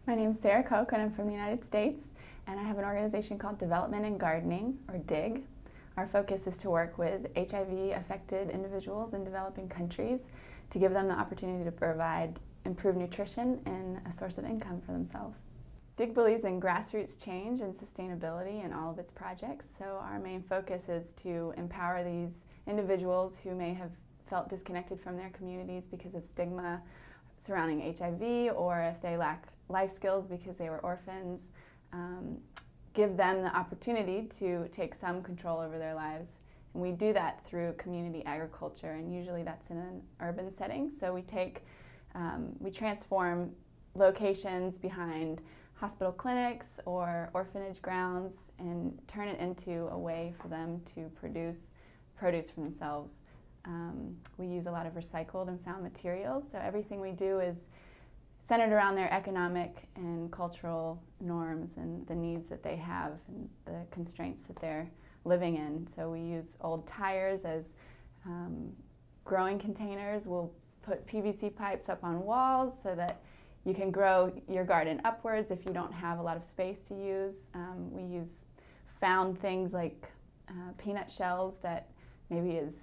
My name is Sarah Koch and I'm from the United States, and I have an organization called Development in Gardening, or DIG. Our focus is to work with HIV-affected individuals in developing countries to give them the opportunity to provide improved nutrition and a source of income for themselves. DIG believes in grassroots change and sustainability in all of its projects, so our main focus is to empower these individuals who may have felt disconnected from their communities because of stigma surrounding HIV, or if they lack life skills because they were orphans, give them the opportunity to take some control over their lives. And we do that through community agriculture, and usually that's in an urban setting. So we transform locations behind hospital clinics or orphanage grounds and turn it into a way for them to produce produce for themselves. We use a lot of recycled and found materials, so everything we do is centered around their economic and cultural norms and the needs that they have and the constraints that they're living in. So we use old tires as growing containers. We'll put PVC pipes up on walls so that you can grow your garden upwards if you don't have a lot of space to use. We use found things like peanut shells that maybe is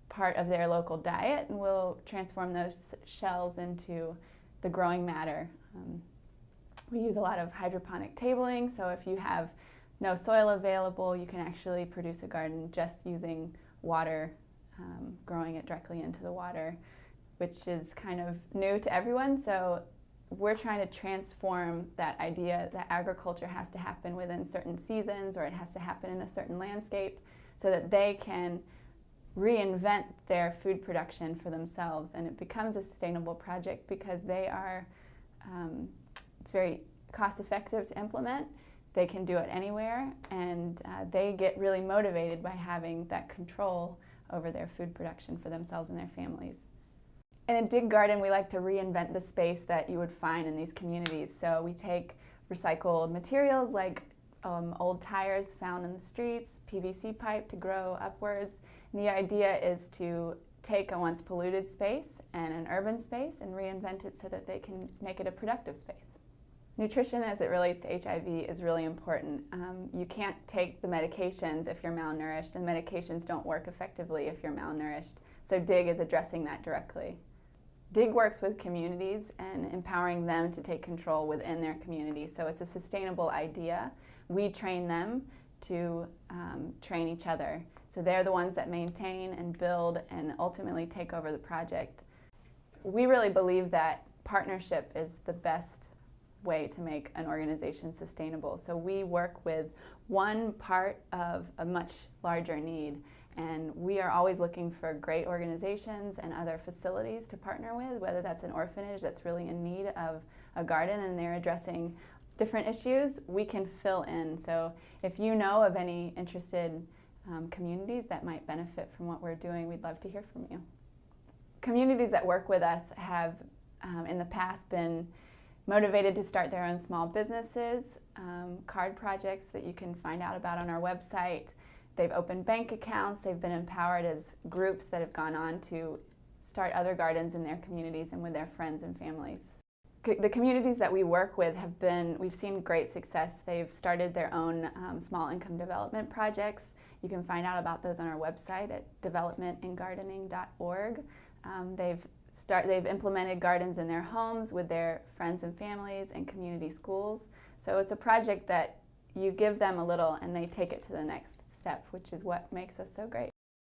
part of their local diet, and we'll transform those shells into the growing matter. We use a lot of hydroponic tabling, so if you have no soil available, you can actually produce a garden just using water, growing it directly into the water, which is kind of new to everyone. So we're trying to transform that idea that agriculture has to happen within certain seasons, or it has to happen in a certain landscape, so that they can reinvent their food production for themselves, and it becomes a sustainable project because they are, it's very cost effective to implement. They can do it anywhere, and they get really motivated by having that control over their food production for themselves and their families. In a DIG garden, we like to reinvent the space that you would find in these communities. So we take recycled materials like old tires found in the streets, PVC pipe to grow upwards. And the idea is to take a once polluted space and an urban space and reinvent it so that they can make it a productive space. Nutrition as it relates to HIV is really important. You can't take the medications if you're malnourished, and medications don't work effectively if you're malnourished. So DIG is addressing that directly. DIG works with communities and empowering them to take control within their community. So it's a sustainable idea. We train them to train each other. So they're the ones that maintain and build and ultimately take over the project. We really believe that partnership is the best way to make an organization sustainable. So we work with one part of a much larger need, and we are always looking for great organizations and other facilities to partner with, whether that's an orphanage that's really in need of a garden and they're addressing different issues, we can fill in. So if you know of any interested communities that might benefit from what we're doing, we'd love to hear from you. Communities that work with us have in the past been motivated to start their own small businesses, card projects that you can find out about on our website. They've opened bank accounts, they've been empowered as groups that have gone on to start other gardens in their communities and with their friends and families. The communities that we work with we've seen great success. They've started their own small income development projects. You can find out about those on our website at developmentingardening.org. They've implemented gardens in their homes with their friends and families and community schools. So it's a project that you give them a little and they take it to the next step, which is what makes us so great.